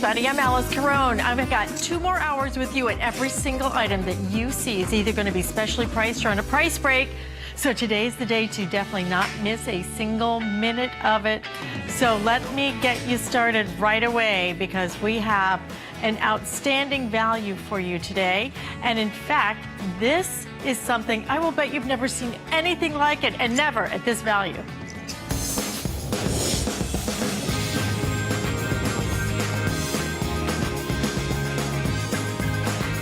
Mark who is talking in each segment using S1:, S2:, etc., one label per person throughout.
S1: everybody, I'm Alice Carone. I've got 2 more hours with you, and every single item that you see is either going to be specially priced or on a price break. So today's the day to definitely not miss a single minute of it. So let me get you started right away, because we have an outstanding value for you today. And in fact, this is something I will bet you've never seen anything like it, and never at this value.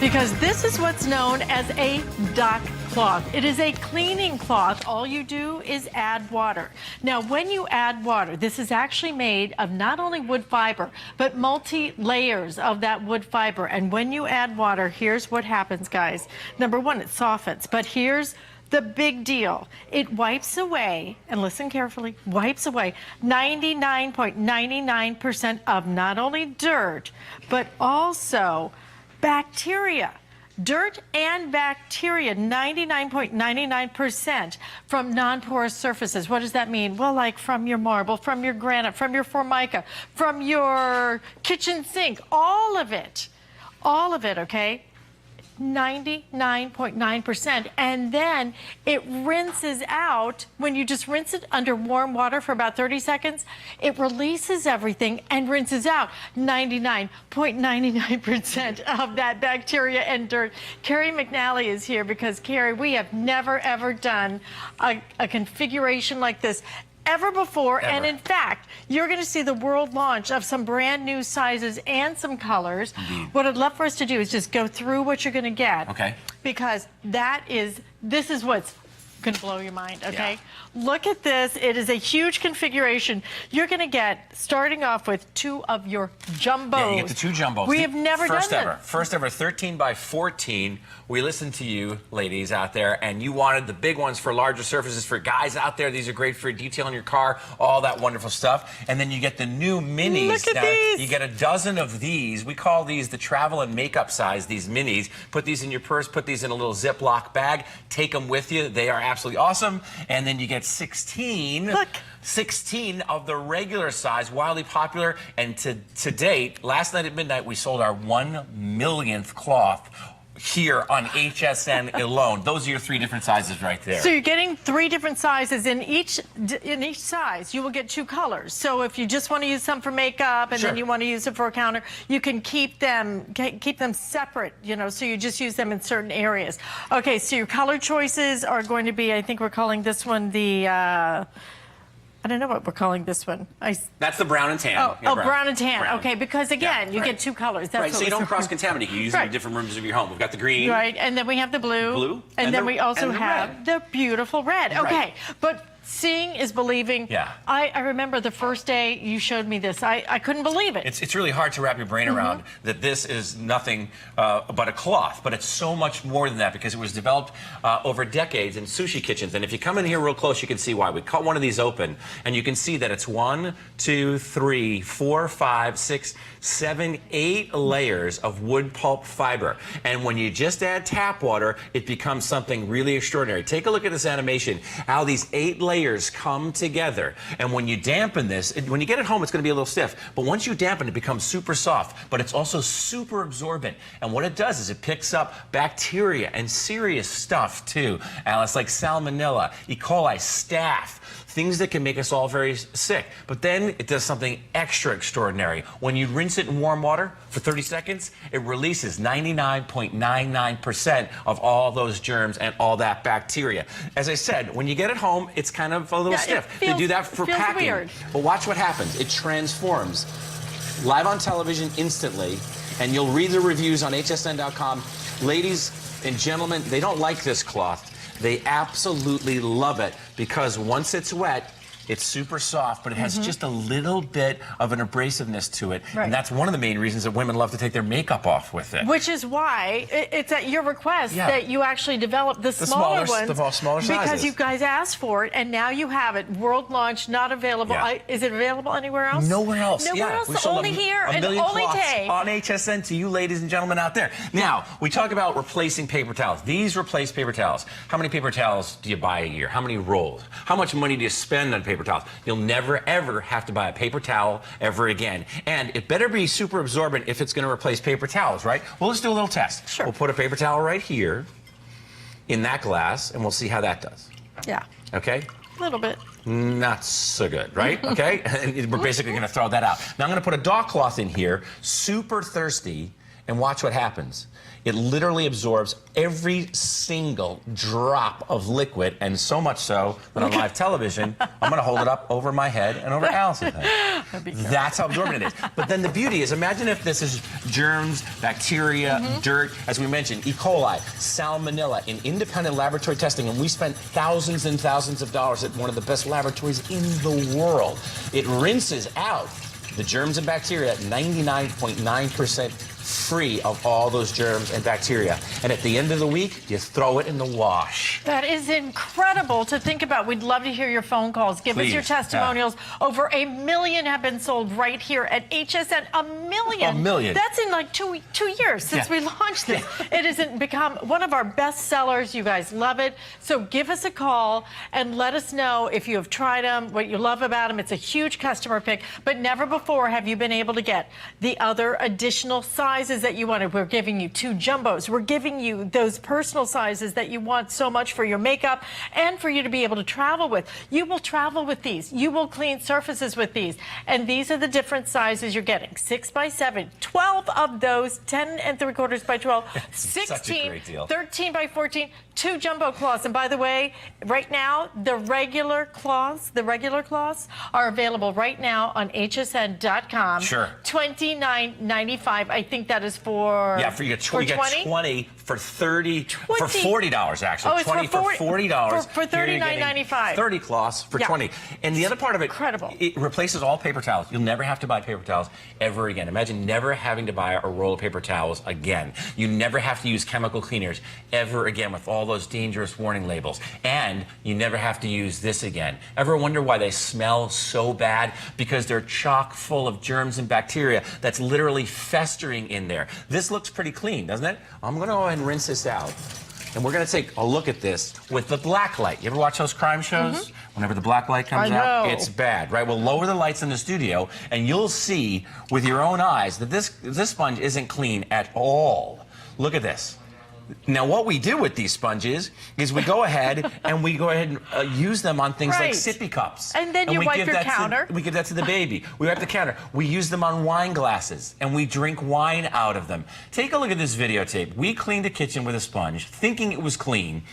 S1: Because this is what's known as a dock cloth. It is a cleaning cloth. All you do is add water. Now, when you add water, this is actually made of not only wood fiber, but multi-layers of that wood fiber. And when you add water, here's what happens, guys. Number one, it softens. But here's the big deal. It wipes away, and listen carefully, wipes away 99.99% of not only dirt, but also bacteria. Dirt and bacteria, 99.99% from non-porous surfaces. What does that mean? Well, like from your marble, from your granite, from your formica, from your kitchen sink, all of it, okay? 99.9%, and then it rinses out. When you just rinse it under warm water for about 30 seconds, it releases everything and rinses out 99.99% of that bacteria and dirt. Carrie McNally is here because, Carrie, we have never ever done a configuration like this ever before. And in fact, you're going to see the world launch of some brand new sizes and some colors. Indeed. What I'd love for us to do is just go through what you're going to get. Okay. Because this is what's going to blow your mind, okay? Yeah. Look at this. It is a huge configuration. You're going to get, starting off with 2 of your jumbos.
S2: Yeah, you get the 2 jumbos.
S1: We have never done this.
S2: First ever 13 by 14. We listened to you, ladies out there, and you wanted the big ones for larger surfaces. For guys out there, these are great for detailing your car, all that wonderful stuff. And then you get the new minis.
S1: Look at these.
S2: You get a dozen of these. We call these the travel and makeup size, these minis. Put these in your purse, put these in a little Ziploc bag, take them with you. They are absolutely awesome. And then you get 16 of the regular size, wildly popular. And to date, last night at midnight, we sold our 1 millionth cloth here on HSN alone. Those are your 3 different sizes right there.
S1: So you're getting 3 different sizes. In each size, you will get 2 colors. So if you just want to use some for makeup and then you want to use it for a counter, you can keep them separate, you know, so you just use them in certain areas. Okay, so your color choices are going to be, I think we're calling this one the I don't know what we're calling this one.
S2: That's the brown and tan.
S1: Brown and tan. Brown. Okay, because again, you get 2 colors. That's
S2: so you don't cross-contaminate. You use them in different rooms of your home. We've got the green.
S1: Right, and then we have the blue. And then we also have the beautiful red. Okay, but seeing is believing. Yeah. I remember the first day you showed me this. I couldn't believe it.
S2: It's really hard to wrap your brain around that this is nothing but a cloth, but it's so much more than that, because it was developed over decades in sushi kitchens. And if you come in here real close, you can see why. We cut one of these open, and you can see that it's 1, 2, 3, 4, 5, 6, 7, 8 layers of wood pulp fiber. And when you just add tap water, it becomes something really extraordinary. Take a look at this animation, how these 8 layers come together. And when you dampen this, when you get it home, it's going to be a little stiff. But once you dampen, it becomes super soft. But it's also super absorbent. And what it does is it picks up bacteria and serious stuff, too, Alice, like salmonella, E. coli, staph, things that can make us all very sick. But then it does something extra extraordinary. When you rinse it in warm water for 30 seconds, it releases 99.99% of all those germs and all that bacteria. As I said, when you get it home, it's kind of a little stiff. They do that for packing. Weird. But watch what happens. It transforms live on television instantly, and you'll read the reviews on hsn.com. Ladies and gentlemen, they don't like this cloth. They absolutely love it, because once it's wet, it's super soft, but it has just a little bit of an abrasiveness to it. Right. And that's one of the main reasons that women love to take their makeup off with it.
S1: Which is why it's at your request that you actually develop the smaller ones.
S2: The smaller sizes.
S1: Because you guys asked for it, and now you have it. World launch, not available. Is it available anywhere else?
S2: Nowhere else.
S1: Nowhere else? Only here and only today.
S2: On HSN to you, ladies and gentlemen out there. Now, we talk about replacing paper towels. These replace paper towels. How many paper towels do you buy a year? How many rolls? How much money do you spend on paper paper towels. You'll never, ever have to buy a paper towel ever again. And it better be super absorbent if it's going to replace paper towels, right? Well, let's do a little test.
S1: Sure.
S2: We'll put a paper towel right here in that glass, and we'll see how that does.
S1: Yeah.
S2: Okay?
S1: A little bit.
S2: Not so good, right? Okay? And we're basically going to throw that out. Now I'm going to put a dock cloth in here, super thirsty, and watch what happens. It literally absorbs every single drop of liquid, and so much so that on live television, I'm going to hold it up over my head and over Allison's head. That's how absorbent it is. But then the beauty is, imagine if this is germs, bacteria, dirt, as we mentioned, E. coli, salmonella, in independent laboratory testing, and we spent thousands and thousands of dollars at one of the best laboratories in the world. It rinses out the germs and bacteria at 99.9% free of all those germs and bacteria. And at the end of the week, you throw it in the wash.
S1: That is incredible to think about. We'd love to hear your phone calls. Give us your testimonials. Yeah. Over 1 million have been sold right here at HSN. 1 million.
S2: 1 million.
S1: That's in like two years since we launched this. It has become one of our best sellers. You guys love it. So give us a call and let us know if you have tried them, what you love about them. It's a huge customer pick, but never before have you been able to get the other additional sizes that you wanted. We're giving you 2 jumbos. We're giving you those personal sizes that you want so much for your makeup and for you to be able to travel with. You will travel with these. You will clean surfaces with these. And these are the different sizes you're getting. 6 by 7, 12 of those, 10 3/4 by 12, 16, 13 by 14, 2 jumbo cloths. And by the way, right now, the regular cloths are available right now on hsn.com.
S2: Sure.
S1: $29.95. I think that is for
S2: you get 20 for 30 for $40 actually.
S1: Oh, it's
S2: 20 for $40
S1: for $39.95.
S2: 30 cloths for 20. And the other part of it,
S1: incredible.
S2: It replaces all paper towels. You'll never have to buy paper towels ever again. Imagine never having to buy a roll of paper towels again. You never have to use chemical cleaners ever again with all those dangerous warning labels. And you never have to use this again. Ever wonder why they smell so bad? Because they're chock full of germs and bacteria that's literally festering in there. This looks pretty clean, doesn't it? I'm going to go ahead and rinse this out. And we're going to take a look at this with the black light. You ever watch those crime shows? Whenever the black light comes out, it's bad, right? We'll lower the lights in the studio, and you'll see with your own eyes that this sponge isn't clean at all. Look at this. Now, what we do with these sponges is we go ahead and use them on things like sippy cups.
S1: And then you wipe your counter.
S2: We give that to the baby. We wipe the counter. We use them on wine glasses, and we drink wine out of them. Take a look at this videotape. We cleaned the kitchen with a sponge, thinking it was clean.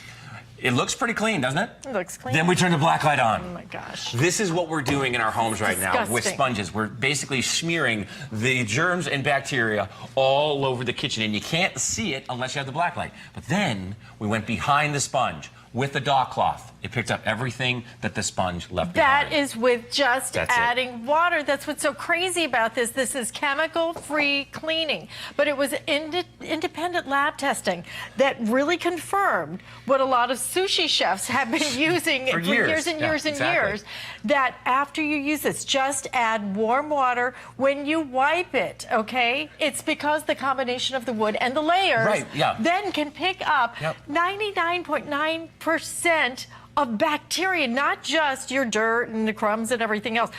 S2: It looks pretty clean, doesn't it?
S1: It looks clean.
S2: Then we turn the black light on.
S1: Oh, my gosh.
S2: This is what we're doing in our homes right now with sponges. We're basically smearing the germs and bacteria all over the kitchen, and you can't see it unless you have the black light. But then we went behind the sponge with the dock cloth. It picked up everything that the sponge left behind.
S1: That is with just adding water. That's what's so crazy about this. This is chemical-free cleaning. But it was independent lab testing that really confirmed what a lot of sushi chefs have been using for years and years and years, that after you use this, just add warm water when you wipe it, okay? It's because the combination of the wood and the layers then can pick up 99.9% of bacteria, not just your dirt and the crumbs and everything else.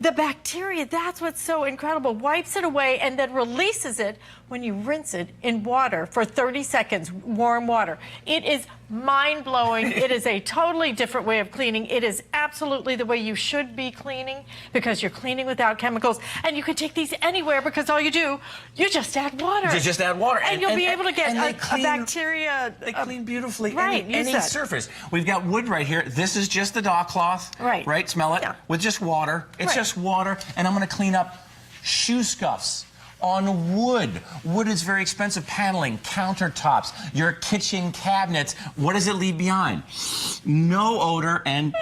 S1: The bacteria, that's what's so incredible, wipes it away and then releases it when you rinse it in water for 30 seconds, warm water. It is mind-blowing. It is a totally different way of cleaning. It is absolutely the way you should be cleaning because you're cleaning without chemicals. And you can take these anywhere because all you do, you just add water.
S2: You just add water.
S1: And you'll be able to get a bacteria.
S2: They clean beautifully any surface. We've got wood right here. This is just the dock cloth. Right? Smell it? With just water. It's just water. And I'm going to clean up shoe scuffs on wood. Wood is very expensive. Paneling, countertops, your kitchen cabinets. What does it leave behind? No odor and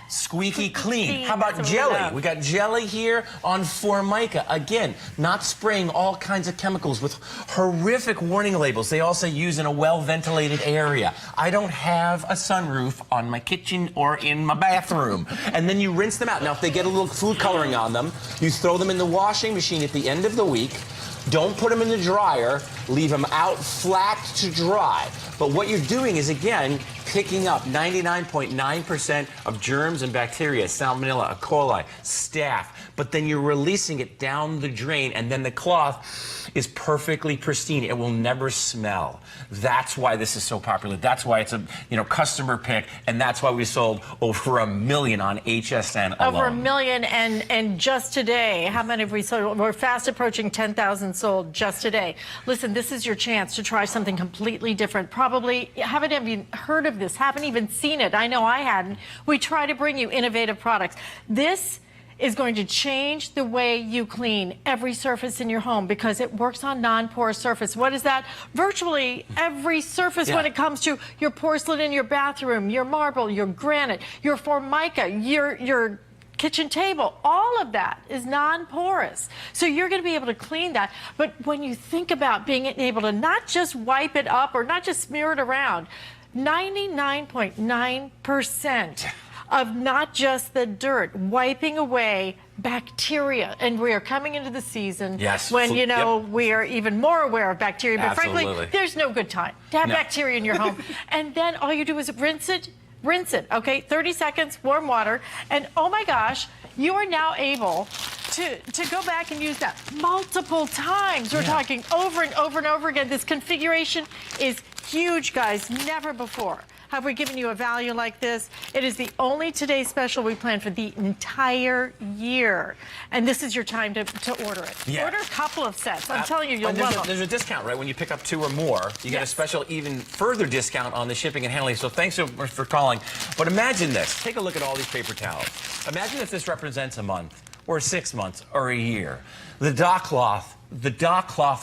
S2: squeaky clean. How about jelly? We got jelly here on Formica. Again, not spraying all kinds of chemicals with horrific warning labels. They also use in a well-ventilated area. I don't have a sunroof on my kitchen or in my bathroom. And then you rinse them out. Now, if they get a little food coloring on them, you throw them in the washing machine at the end of the week. Don't put them in the dryer. Leave them out flat to dry. But what you're doing is, again, picking up 99.9% of germs and bacteria, salmonella, E. coli, staph, but then you're releasing it down the drain, and then the cloth is perfectly pristine. It will never smell. That's why this is so popular. That's why it's a customer pick, and that's why we sold over 1 million on HSN alone.
S1: Over 1 million, and just today, how many have we sold? We're fast approaching 10,000 sold just today. Listen, this is your chance to try something completely different. Probably haven't even heard of this, haven't even seen it. I know I hadn't. We try to bring you innovative products. This is going to change the way you clean every surface in your home because it works on non-porous surface. What is that? Virtually every surface when it comes to your porcelain in your bathroom, your marble, your granite, your formica, your kitchen table, all of that is non-porous. So you're going to be able to clean that. But when you think about being able to not just wipe it up or not just smear it around, 99.9% of not just the dirt, wiping away bacteria. And we are coming into the season when, we are even more aware of bacteria. But frankly, there's no good time to have bacteria in your home. And then all you do is rinse it, okay? 30 seconds, warm water. And oh my gosh, you are now able to go back and use that multiple times. We're talking over and over and over again. This configuration is huge, guys, never before have we given you a value like this. It is the only Today Special we plan for the entire year. And this is your time to order it. Order a couple of sets. I'm telling you, you'll love them.
S2: There's a discount, right? When you pick up 2 or more, you get a special, even further discount on the shipping and handling. So thanks so much for calling. But imagine this. Take a look at all these paper towels. Imagine if this represents a month or 6 months or a year. The dock cloth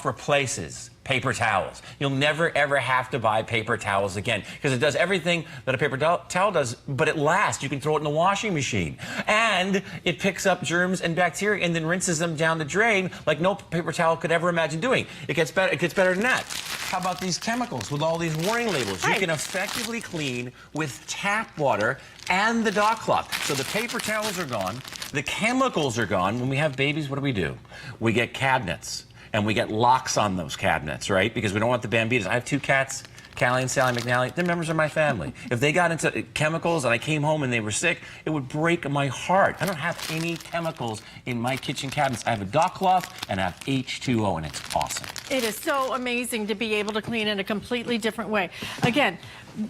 S2: replaces paper towels. You'll never, ever have to buy paper towels again because it does everything that a paper towel does, but it lasts. You can throw it in the washing machine. And it picks up germs and bacteria and then rinses them down the drain like no paper towel could ever imagine doing. It gets better. It gets better than that. How about these chemicals with all these warning labels? You can effectively clean with tap water and the dock cloth. So the paper towels are gone. The chemicals are gone. When we have babies, what do? We get cabinets. And we get locks on those cabinets, right? Because we don't want the Bambitas. I have 2 cats, Callie and Sally McNally. They're members of my family. If they got into chemicals and I came home and they were sick, it would break my heart. I don't have any chemicals in my kitchen cabinets. I have a dock cloth and I have H2O, and it's awesome.
S1: It is so amazing to be able to clean in a completely different way. Again,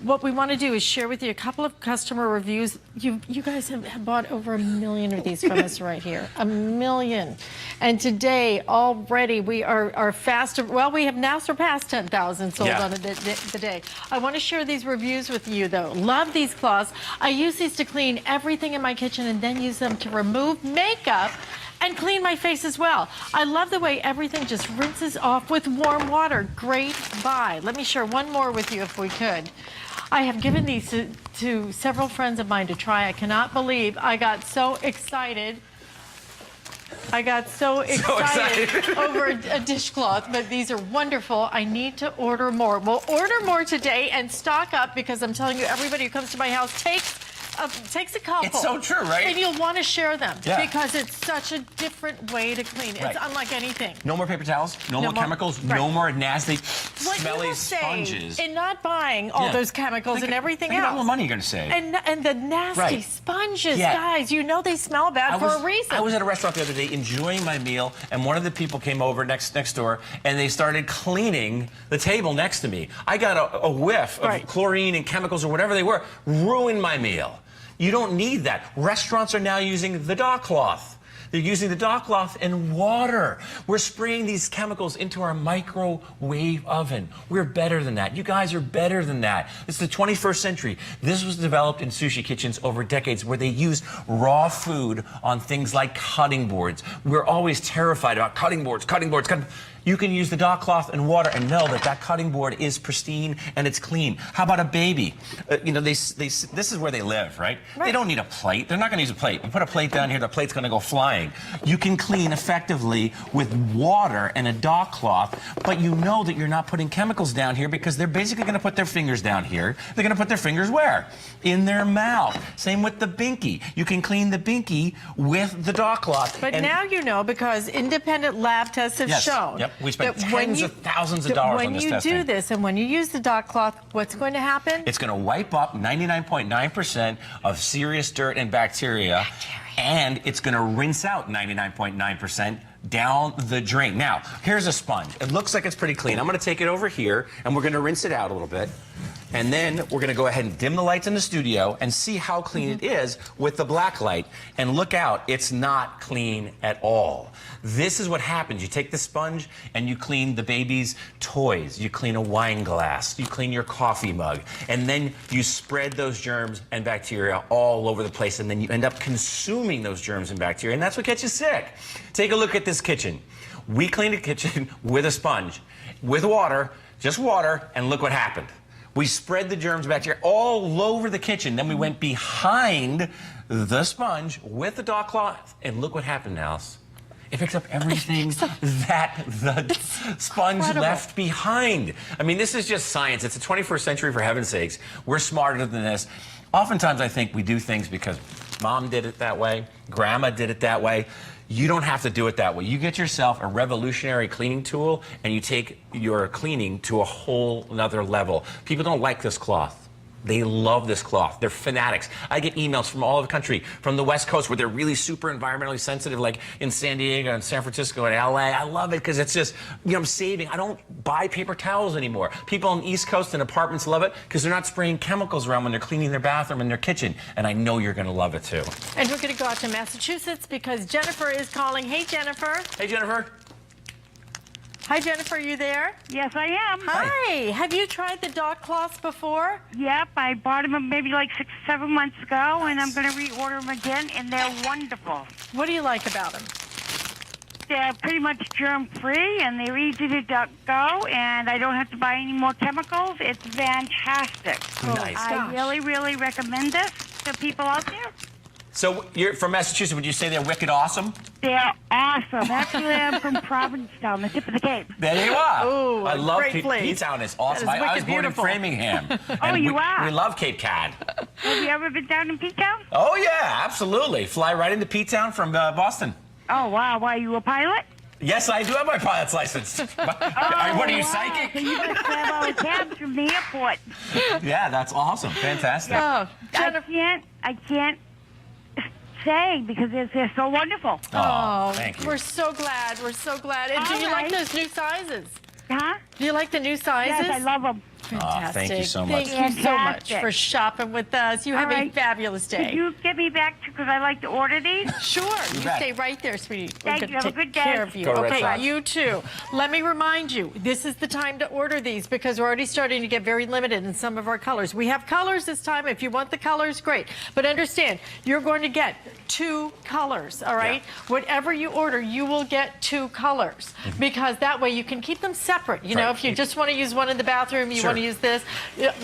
S1: what we want to do is share with you a couple of customer reviews. You guys have bought over 1 million of these from us right here. 1 million. And today, already, we are faster. Well, we have now surpassed 10,000 sold on the day. I want to share these reviews with you, though. Love these cloths. I use these to clean everything in my kitchen and then use them to remove makeup and clean my face as well. I love the way everything just rinses off with warm water. Great buy. Let me share one more with you if we could. I have given these to several friends of mine to try. I cannot believe I got so excited. Over a dishcloth, but these are wonderful. I need to order more. We'll order more today and stock up because I'm telling you, everybody who comes to my house takes a couple.
S2: It's so true, right?
S1: And you'll want to share them because it's such a different way to clean. It's unlike anything.
S2: No more paper towels, no more chemicals, no more nasty, smelly sponges.
S1: And not buying all those chemicals and everything else.
S2: Think about all the money you're going to save.
S1: And the nasty sponges, guys, you know they smell bad for a reason.
S2: I was at a restaurant the other day enjoying my meal, and one of the people came over next door, and they started cleaning the table next to me. I got a whiff of chlorine and chemicals or whatever they were, ruined my meal. You don't need that. Restaurants are now using the dock cloth. They're using the dock cloth and water. We're spraying these chemicals into our microwave oven. We're better than that. You guys are better than that. It's the 21st century. This was developed in sushi kitchens over decades where they use raw food on things like cutting boards. We're always terrified about cutting boards. You can use the dock cloth and water and know that that cutting board is pristine and it's clean. How about a baby? This is where they live, right? They don't need a plate. They're not going to use a plate. You put a plate down here, the plate's going to go flying. You can clean effectively with water and a dock cloth, but you know that you're not putting chemicals down here because they're basically going to put their fingers down here. They're going to put their fingers where? In their mouth. Same with the binky. You can clean the binky with the dock cloth.
S1: But now you know because independent lab tests have shown
S2: We spent
S1: that when
S2: tens of thousands of dollars on this testing.
S1: When you do this and when you use the dot cloth, what's going to happen?
S2: It's going to wipe up 99.9% of serious dirt and bacteria, and it's going to rinse out 99.9% down the drain. Now, here's a sponge. It looks like it's pretty clean. I'm going to take it over here, and we're going to rinse it out a little bit. And then we're going to go ahead and dim the lights in the studio and see how clean it is with the black light. And look out, it's not clean at all. This is what happens. You take the sponge and you clean the baby's toys. You clean a wine glass. You clean your coffee mug. And then you spread those germs and bacteria all over the place. And then you end up consuming those germs and bacteria. And that's what gets you sick. Take a look at this kitchen. We cleaned a kitchen with a sponge, with water, just water, and look what happened. We spread the germs, bacteria all over the kitchen. Then we went behind the sponge with the dot cloth, and look what happened, Alice. It picks up everything that the sponge left behind. I mean, this is just science. It's the 21st century, for heaven's sakes. We're smarter than this. Oftentimes, I think we do things because mom did it that way, grandma did it that way. You don't have to do it that way. You get yourself a revolutionary cleaning tool and you take your cleaning to a whole nother level. People don't like this cloth. They love this cloth. They're fanatics. I get emails from all over the country, from the West Coast where they're really super environmentally sensitive, like in San Diego and San Francisco and LA. I love it because it's just, you know, I'm saving. I don't buy paper towels anymore. People on the East Coast and apartments love it because they're not spraying chemicals around when they're cleaning their bathroom and their kitchen. And I know you're going to love it too.
S1: And we're going to go out to Massachusetts because Jennifer is calling. Hey, Jennifer.
S2: Hey, Jennifer.
S1: Hi, Jennifer, are you there?
S3: Yes, I am.
S1: Hi. Have you tried the dot cloths before?
S3: Yep, I bought them maybe like 6 or 7 months ago, and I'm going to reorder them again, and they're wonderful.
S1: What do you like about them?
S3: They're pretty much germ-free, and they're easy to go, and I don't have to buy any more chemicals. It's fantastic.
S2: Nice.
S3: I really, really recommend this to people out there.
S2: So you're from Massachusetts. Would you say they're wicked awesome?
S3: They're awesome. Actually, I'm from Provincetown, the tip of the Cape.
S2: There you are.
S1: Ooh,
S2: I love
S1: great place.
S2: P-Town. It's awesome.
S1: That is
S2: I was
S1: wicked
S2: born
S1: beautiful.
S2: in Framingham.
S3: Oh, you are?
S2: We love Cape Cod.
S3: Have you ever been down in P-Town?
S2: Oh, yeah, absolutely. Fly right into P-Town from Boston.
S3: Oh, wow. Why, you a pilot?
S2: Yes, I do have my pilot's license. What are you, psychic?
S3: So you must have our cabs from the airport.
S2: Yeah, that's awesome. Fantastic.
S1: Oh, Jennifer.
S3: I can't say because they're so wonderful.
S2: Oh, thank you.
S1: We're so glad. We're so glad. And do
S3: All
S1: you like
S3: right.
S1: those new sizes?
S3: Huh?
S1: Do you like the new sizes?
S3: Yes, I love them.
S1: Fantastic.
S2: thank you so much.
S1: Thank you so much
S3: Fantastic.
S1: for shopping with us. You have
S3: All
S1: a
S3: right.
S1: fabulous day.
S3: Could you get me back to, because I like to order these?
S1: Sure. You
S2: bet.
S1: stay right there, sweetie. We're
S3: Thank
S1: gonna
S3: you. Have a
S1: take
S3: good day.
S1: care of you.
S2: Go Red
S1: Okay,
S2: Sox.
S1: you too. Let me remind you, this is the time to order these because we're already starting to get very limited in some of our colors. We have colors this time. If you want the colors, great. But understand, you're going to get 2 colors, all right?
S2: Yeah.
S1: Whatever you order, you will get 2 colors because that way you can keep them separate. You know,
S2: Right.
S1: if you just want to use one in the bathroom, you
S2: Sure.
S1: want to use this.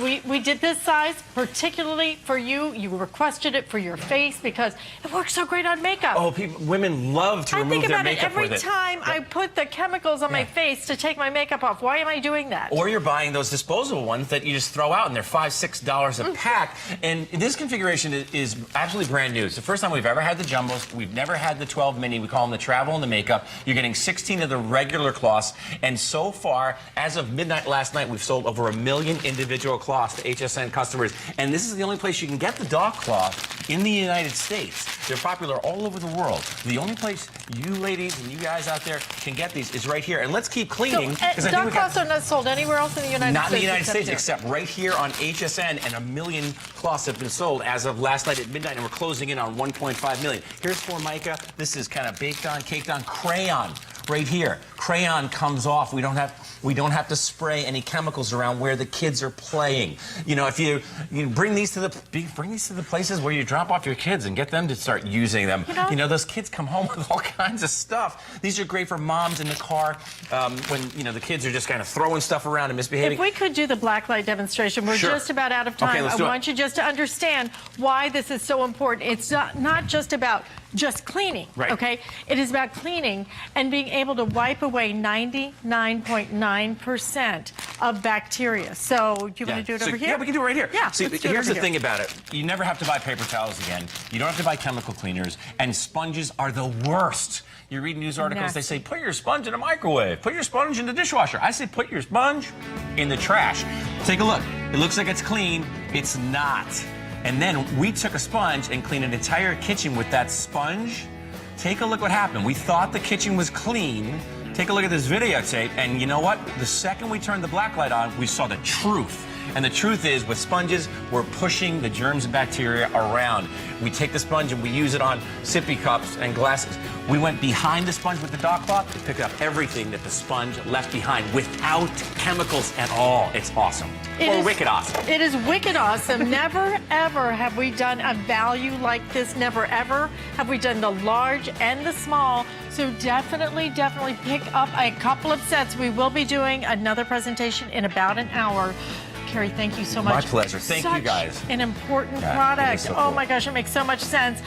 S1: We did this size particularly for you. You requested it for your face because it works so great on makeup.
S2: Oh, women love to
S1: I
S2: remove
S1: think
S2: their
S1: about it
S2: makeup
S1: every
S2: with it.
S1: time I put the chemicals on my face to take my makeup off. Why am I doing that?
S2: Or you're buying those disposable ones that you just throw out, and they're $5, $6 a pack. And this configuration is absolutely brand new. It's the first time we've ever had the jumbos. We've never had the 12 mini. We call them the travel and the makeup. You're getting 16 of the regular cloths. And so far, as of midnight last night, we've sold over 1 million individual cloths to HSN customers. And this is the only place you can get the dog cloth in the United States. They're popular all over the world. The only place you ladies and you guys out there can get these is right here. And let's keep cleaning.
S1: So,
S2: 'cause I think
S1: dog
S2: we got-
S1: cloths are not sold anywhere else in the United States.
S2: Not in the United States,
S1: here.
S2: except right here on HSN, and 1 million cloths have been sold as of last night at midnight, and we're closing in on 1.5 million. Here's Formica. This is kind of baked on, caked on crayon right here. Crayon comes off. We don't have to spray any chemicals around where the kids are playing. You know, if you bring these to the places where you drop off your kids and get them to start using them. You know, those kids come home with all kinds of stuff. These are great for moms in the car when the kids are just kind of throwing stuff around and misbehaving.
S1: If we could do the black light demonstration, we're
S2: Sure.
S1: just about out of time.
S2: Okay, let's
S1: I
S2: do it.
S1: want you just to understand why this is so important. It's not just about just cleaning,
S2: Right.
S1: okay? It is about cleaning and being able to wipe away 99.9% of bacteria. So do you want to do it over here?
S2: Yeah, we can do it right here.
S1: Yeah,
S2: See,
S1: let's do it
S2: here's
S1: over
S2: the
S1: here.
S2: thing about it. You never have to buy paper towels again. You don't have to buy chemical cleaners. And sponges are the worst. You read news articles, they say, put your sponge in a microwave. Put your sponge in the dishwasher. I say, put your sponge in the trash. Take a look. It looks like it's clean. It's not. And then we took a sponge and cleaned an entire kitchen with that sponge. Take a look what happened. We thought the kitchen was clean. Take a look at this videotape, and you know what? The second we turned the black light on, we saw the truth. And the truth is, with sponges, we're pushing the germs and bacteria around. We take the sponge and we use it on sippy cups and glasses. We went behind the sponge with the dog cloth to pick up everything that the sponge left behind without chemicals at all. It's awesome. Wicked awesome.
S1: It is wicked awesome. Never, ever have we done a value like this. Never, ever have we done the large and the small. So definitely, definitely pick up a couple of sets. We will be doing another presentation in about an hour. Carrie, thank you so much.
S2: My pleasure. Thank you, guys.
S1: Such an important
S2: Yeah, it
S1: product.
S2: is so
S1: Oh
S2: cool.
S1: my gosh, it makes so much sense.